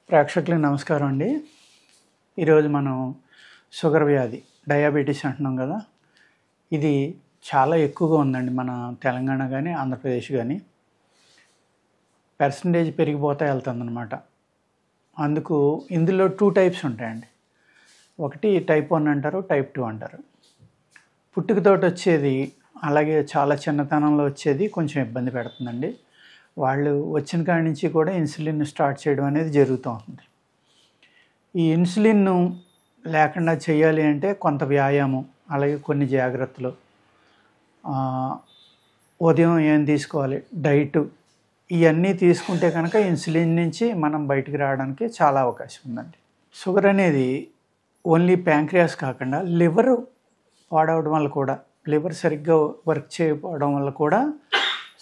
ప్రేక్షకులకు నమస్కారం అండి. ఈరోజు మనం షుగర్ వ్యాధి, డయాబెటీస్ అంటున్నాం కదా, ఇది చాలా ఎక్కువగా ఉందండి మన తెలంగాణ కానీ ఆంధ్రప్రదేశ్ కానీ. పర్సంటేజ్ పెరిగిపోతూ వెళ్తుందన్నమాట. అందుకు ఇందులో 2 టైప్స్ ఉంటాయండి. ఒకటి టైప్ 1 అంటారు, టైప్ 2 అంటారు. పుట్టుకతోటి వచ్చేది, అలాగే చాలా చిన్నతనంలో వచ్చేది కొంచెం ఇబ్బంది పెడుతుందండి. వాళ్ళు వచ్చిన కాడి నుంచి కూడా ఇన్సులిన్ స్టార్ట్ చేయడం అనేది జరుగుతూ ఉంటుంది. ఈ ఇన్సులిన్ లేకుండా చేయాలి అంటే కొంత వ్యాయామం, అలాగే కొన్ని జాగ్రత్తలు, ఉదయం ఏం తీసుకోవాలి, డైట్, ఇవన్నీ తీసుకుంటే కనుక ఇన్సులిన్ నుంచి మనం బయటికి రావడానికి చాలా అవకాశం ఉందండి. షుగర్ అనేది ఓన్లీ ప్యాంక్రియాస్ కాకుండా లివర్ పాడవడం వల్ల కూడా, లివర్ సరిగ్గా వర్క్ చేయకపోవడం వల్ల కూడా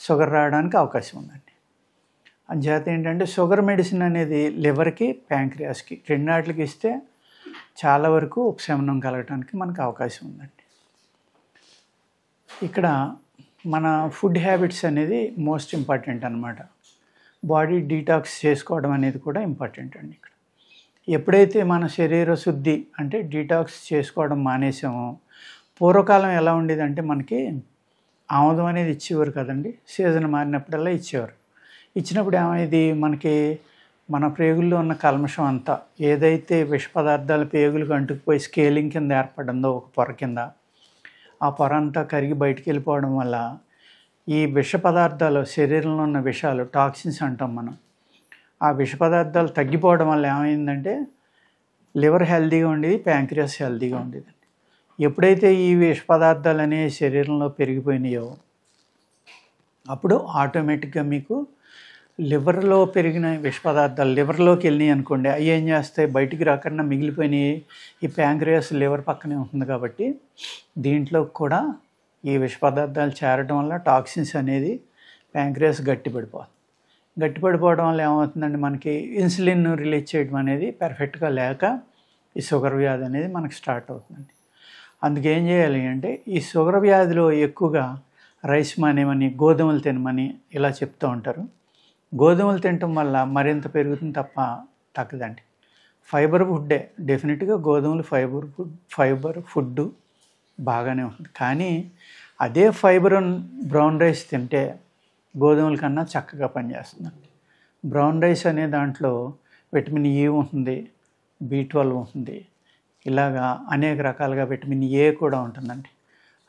షుగర్ రావడానికి అవకాశం ఉందండి. అంచేత ఏంటంటే షుగర్ మెడిసిన్ అనేది లివర్కి, ప్యాంక్రియాస్కి రెండాటికి ఇస్తే చాలా వరకు ఉపశమనం కలగడానికి మనకు అవకాశం ఉందండి. ఇక్కడ మన ఫుడ్ హ్యాబిట్స్ అనేది మోస్ట్ ఇంపార్టెంట్ అన్నమాట. బాడీ డీటాక్స్ చేసుకోవడం అనేది కూడా ఇంపార్టెంట్ అండి. ఇక్కడ ఎప్పుడైతే మన శరీర శుద్ధి అంటే డీటాక్స్ చేసుకోవడం మానేసామో, పూర్వకాలం ఎలా ఉండేదంటే మనకి ఆముదం అనేది ఇచ్చేవారు కదండి. సీజన్ మారినప్పుడల్లా ఇచ్చేవారు. ఇచ్చినప్పుడు ఏమైంది, మనకి మన ప్రేగుల్లో ఉన్న కల్మషం అంతా, ఏదైతే విష పదార్థాలు పేగులకు అంటుకుపోయి స్కేలింగ్ కింద ఏర్పడిందో ఒక పొర కింద, ఆ పొర అంతా కరిగి బయటికి వెళ్ళిపోవడం వల్ల ఈ విష పదార్థాలు, శరీరంలో ఉన్న విషాలు, టాక్సిన్స్ అంటాం మనం, ఆ విష పదార్థాలు తగ్గిపోవడం వల్ల ఏమైందంటే లివర్ హెల్తీగా ఉండేది, ప్యాంక్రియాస్ హెల్తీగా ఉండేది. ఎప్పుడైతే ఈ విష పదార్థాలు అనేవి శరీరంలో పెరిగిపోయినాయో అప్పుడు ఆటోమేటిక్గా మీకు లివర్లో పెరిగిన విష పదార్థాలు లివర్లోకి వెళ్ళినాయి అనుకోండి, అవి ఏం చేస్తాయి, బయటికి రాకుండా మిగిలిపోయినాయి. ఈ ప్యాంక్రియాస్ లివర్ పక్కనే ఉంటుంది కాబట్టి దీంట్లో కూడా ఈ విష పదార్థాలు చేరడం వల్ల టాక్సిన్స్ అనేది ప్యాంక్రియాస్ గట్టిపడిపోవడం వల్ల ఏమవుతుందండి, మనకి ఇన్సులిన్ రిలీజ్ చేయడం అనేది పర్ఫెక్ట్గా లేక ఈ షుగర్ వ్యాధి అనేది మనకి స్టార్ట్ అవుతుందండి. అందుకేం చేయాలి అంటే, ఈ షుగర్ వ్యాధిలో ఎక్కువగా రైస్ మానేమని, గోధుమలు తినమని ఇలా చెప్తూ ఉంటారు. గోధుమలు తినటం వల్ల మరింత పెరుగుతుంది తప్ప తగ్గదండి. ఫైబర్ ఫుడ్డే, డెఫినెట్గా గోధుమలు ఫైబర్ ఫుడ్ బాగానే ఉంటుంది. కానీ అదే ఫైబర్ బ్రౌన్ రైస్ తింటే గోధుమల కన్నా చక్కగా పనిచేస్తుందండి. బ్రౌన్ రైస్ అనే దాంట్లో విటమిన్ E ఉంటుంది, B12 ఉంటుంది, ఇలాగా అనేక రకాలుగా విటమిన్ A కూడా ఉంటుందండి.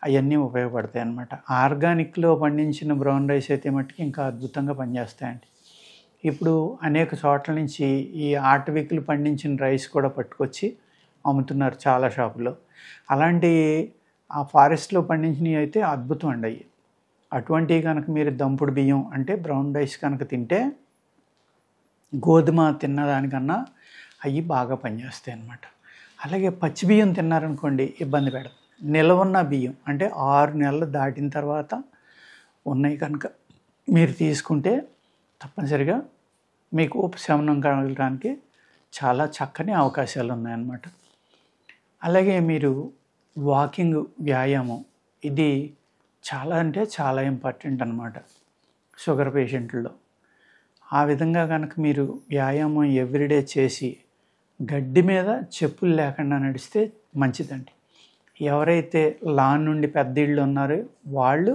అవన్నీ ఉపయోగపడతాయి అన్నమాట. ఆర్గానిక్లో పండించిన బ్రౌన్ రైస్ అయితే మట్టుకు ఇంకా అద్భుతంగా పనిచేస్తాయండి. ఇప్పుడు అనేక చోట్ల నుంచి ఈ ఆటవికులు పండించిన రైస్ కూడా పట్టుకొచ్చి అమ్ముతున్నారు చాలా షాపుల్లో. అలాంటి ఆ ఫారెస్ట్లో పండించినవి అయితే అద్భుతం అండి. అవి అటువంటివి కనుక మీరు దంపుడు బియ్యం అంటే బ్రౌన్ రైస్ కనుక తింటే గోధుమ తిన్నదానికన్నా అవి బాగా పనిచేస్తాయి అన్నమాట. అలాగే పచ్చి బియ్యం తిన్నారనుకోండి ఇబ్బంది పెడతాం. నిలవున్న బియ్యం అంటే 6 నెలలు దాటిన తర్వాత ఉన్నాయి కనుక మీరు తీసుకుంటే తప్పనిసరిగా మీకు ఉపశమనం కలగడానికి చాలా చక్కని అవకాశాలు ఉన్నాయన్నమాట. అలాగే మీరు వాకింగ్, వ్యాయామం, ఇది చాలా అంటే చాలా ఇంపార్టెంట్ అన్నమాట షుగర్ పేషెంట్లో. ఆ విధంగా కనుక మీరు వ్యాయామం ఎవ్రీడే చేసి గడ్డి మీద చెప్పులు లేకుండా నడిస్తే మంచిదండి. ఎవరైతే లాన్ నుండి పెద్ద ఇళ్ళు ఉన్నారో వాళ్ళు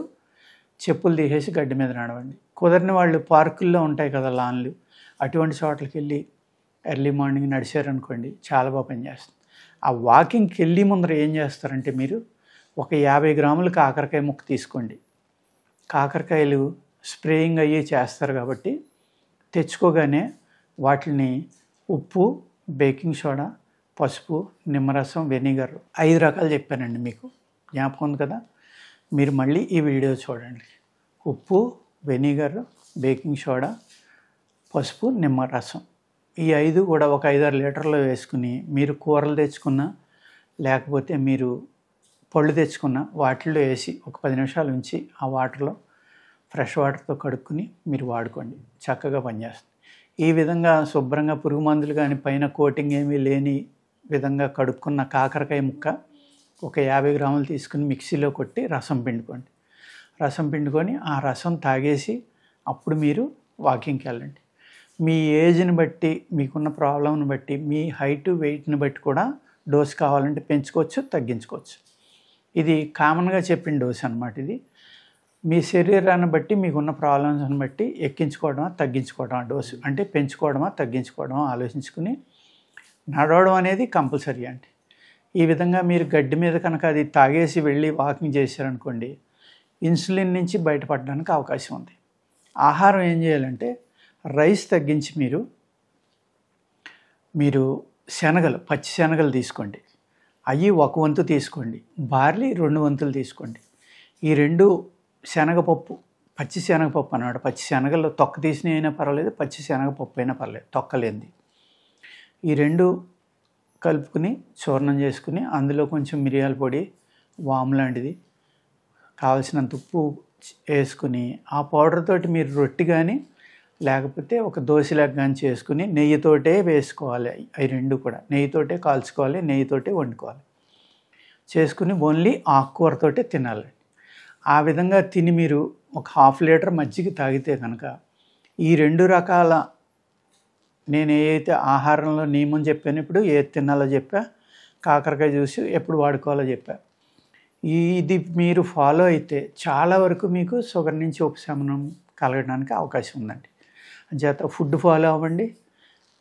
చెప్పులు తీసేసి గడ్డి మీద నడవండి. కుదరని వాళ్ళు పార్కుల్లో ఉంటాయి కదా లాన్లు, అటువంటి చోట్లకి వెళ్ళి ఎర్లీ మార్నింగ్ నడిచారనుకోండి చాలా బాగా పనిచేస్తుంది. ఆ వాకింగ్కి వెళ్ళి ముందర ఏం చేస్తారంటే, మీరు ఒక 50 గ్రాములు కాకరకాయ ముక్క తీసుకోండి. కాకరకాయలు స్ప్రేయింగ్ అయ్యి చేస్తారు కాబట్టి తెచ్చుకోగానే వాటిని ఉప్పు, బేకింగ్ సోడా, పసుపు, నిమ్మరసం, వెనిగర్ 5 రకాలు చెప్పానండి మీకు, జ్ఞాపకం ఉంది కదా. మీరు మళ్ళీ ఈ వీడియో చూడండి. ఉప్పు, వెనిగర్, బేకింగ్ సోడా, పసుపు, నిమ్మరసం, ఈ 5 కూడా ఒక 5-6 లీటర్లో వేసుకుని మీరు కూరలు తెచ్చుకున్నా లేకపోతే మీరు పళ్ళు తెచ్చుకున్న వాటిల్లో వేసి ఒక 10 నిమిషాలు ఉంచి ఆ వాటర్లో ఫ్రెష్ వాటర్తో కడుక్కుని మీరు వాడుకోండి, చక్కగా పనిచేస్తుంది. ఈ విధంగా శుభ్రంగా పురుగు మందులు కానీ పైన కోటింగ్ ఏమీ లేని విధంగా కడుక్కున్న కాకరకాయ ముక్క ఒక 50 గ్రాములు తీసుకుని మిక్సీలో కొట్టి రసం పిండుకోండి. రసం పిండుకొని ఆ రసం తాగేసి అప్పుడు మీరు వాకింగ్కి వెళ్ళండి. మీ ఏజ్ని బట్టి, మీకున్న ప్రాబ్లంని బట్టి, మీ హైటు, వెయిట్‌ని బట్టి కూడా డోస్ కావాలంటే పెంచుకోవచ్చు, తగ్గించుకోవచ్చు. ఇది కామన్‌గా చెప్పిన డోస్ అనమాట ఇది. మీ శరీరాన్ని బట్టి, మీకున్న ప్రాబ్లమ్స్‌ని బట్టి ఎక్కించుకోవడమా, తగ్గించుకోవడమా డోసు. అంటే పెంచుకోవడమా, తగ్గించుకోవడమా ఆలోచించుకుని నడవడం అనేది కంపల్సరీ అండి. ఈ విధంగా మీరు గడ్డి మీద కనుక అది తాగేసి వెళ్ళి వాకింగ్ చేశారనుకోండి, ఇన్సులిన్ నుంచి బయటపడడానికి అవకాశం ఉంది. ఆహారం ఏం చేయాలంటే రైస్ తగ్గించి మీరు శనగలు, పచ్చి శనగలు తీసుకోండి. అవి 1 వంతు తీసుకోండి. బార్లీ 2 వంతులు తీసుకోండి. ఈ 2 శనగపప్పు, పచ్చి శనగపప్పు అన్నమాట. పచ్చి శనగలు తొక్క తీసినవి అయినా పర్వాలేదు, పచ్చి శనగపప్పు అయినా పర్లేదు, తొక్కలేంది. ఈ 2 కలుపుకుని చూర్ణం చేసుకుని అందులో కొంచెం మిరియాల పొడి, వాము లాంటిది, కావలసినంత ఉప్పు వేసుకుని ఆ పౌడర్ తోటి మీరు రొట్టి కానీ లేకపోతే ఒక దోశలాగా కానీ చేసుకుని నెయ్యితోటే వేసుకోవాలి. అవి 2 కూడా నెయ్యితోటే కాల్చుకోవాలి, నెయ్యితోటే వండుకోవాలి. చేసుకుని ఓన్లీ ఆకుకూరతోటే తినాలి. ఆ విధంగా తిని మీరు ఒక 1/2 లీటర్ మజ్జిగ తాగితే కనుక ఈ 2 రకాల నేను ఏదైతే ఆహారంలో నియమం చెప్పాను, ఇప్పుడు ఏది తినాలో చెప్పా, కాకరకాయ జ్యూస్ ఎప్పుడు వాడుకోవాలో చెప్పా. ఇది మీరు ఫాలో అయితే చాలా వరకు మీకు షుగర్ నుంచి ఉపశమనం కలగడానికి అవకాశం ఉందండి. అంచేత ఫుడ్ ఫాలో అవ్వండి,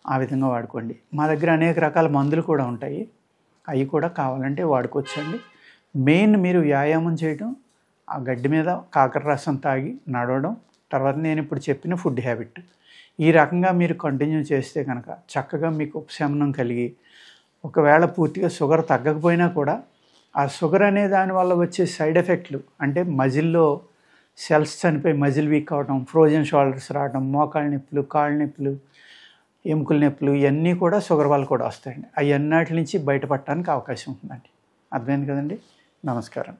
ఆ విధంగా వాడుకోండి. మా దగ్గర అనేక రకాల మందులు కూడా ఉంటాయి, అవి కూడా కావాలంటే వాడుకోవచ్చండి. మెయిన్ మీరు వ్యాయామం చేయడం, ఆ గడ్డి మీద కాకర రసం తాగి నడవడం, తర్వాత నేను ఇప్పుడు చెప్పిన ఫుడ్ హ్యాబిట్, ఈ రకంగా మీరు కంటిన్యూ చేస్తే కనుక చక్కగా మీకు ఉపశమనం కలిగి, ఒకవేళ పూర్తిగా షుగర్ తగ్గకపోయినా కూడా ఆ షుగర్ అనే దానివల్ల వచ్చే సైడ్ ఎఫెక్ట్లు, అంటే మజిల్లో సెల్స్ చనిపోయి మజిల్ వీక్ అవడం, ఫ్రోజన్ షోల్డర్స్ రావడం, మోకాళ్ళ నొప్పులు, కాళ్ళ నొప్పులు, ఎముకల నొప్పులు, ఇవన్నీ కూడా షుగర్ వల్ల కూడా వస్తాయండి. అవి అన్నిటి నుంచి బయటపడటానికి అవకాశం ఉంటుందండి. అర్థమైంది కదండి. నమస్కారం.